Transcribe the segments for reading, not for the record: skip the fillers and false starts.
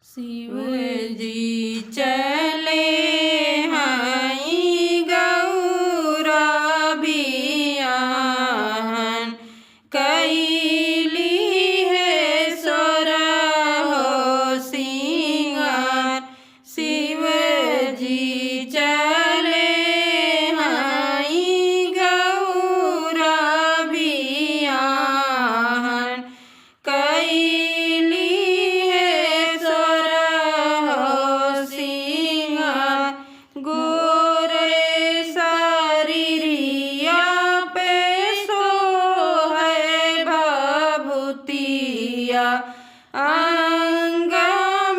शिव जी चले हैं गौरा बियान कैली है सोरहो सिंगार। शिव जी चले हैं गौरा बियान कैली गोरे शरीरिया पे सोहे भभूतिया अंग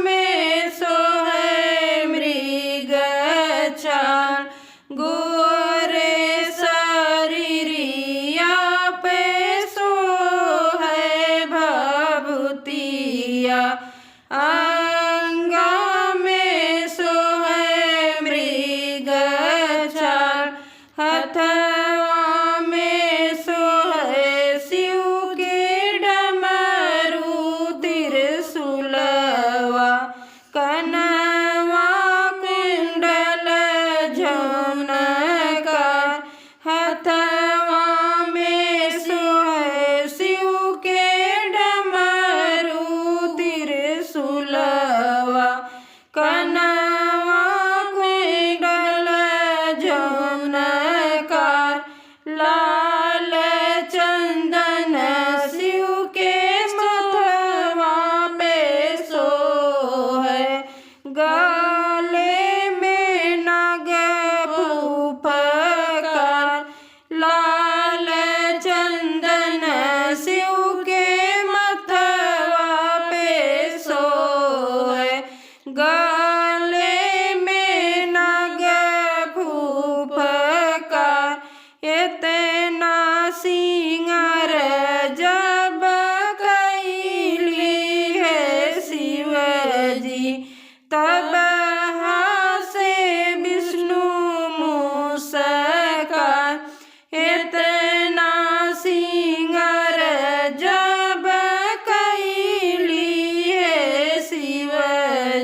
में सोहे मृग छाल। गोरे शरीरिया पे सोहे भभूतिया अंग में सोहे मृग छाल। हथवा में सोहे शिव के डमरू त्रिशूलवा कनवा कुंडल झनकार। हथवा में सोहे शिव के डमरू त्रिशूलवा कनवा कुंडल झनकार। लाल चंदन शिव के मथवा पे सोहे गले में नाग फूफकार। लाल चंदन शिव के मथवा पे सोहे गले में नाग फूफकार। इतना सिंगार जब कैली है शिव जी तब हासे विष्णु मुस्कान। इतना सिंगार जब कैली है शिव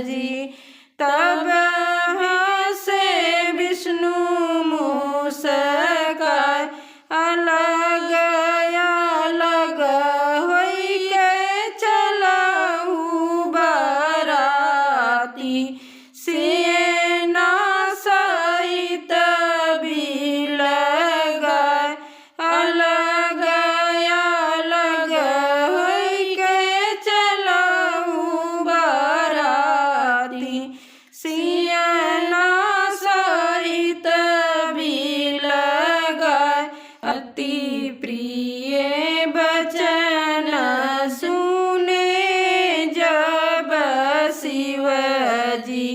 जी तब हासे विष्णु मुस्कान। अलग अलग होई के चलहु बराती सेना सहित बिलगाए। अलग अलग होई के चलहु बराती सेना सहित बिलगाए। अति प्रिय बचन सुने जब शिव जी।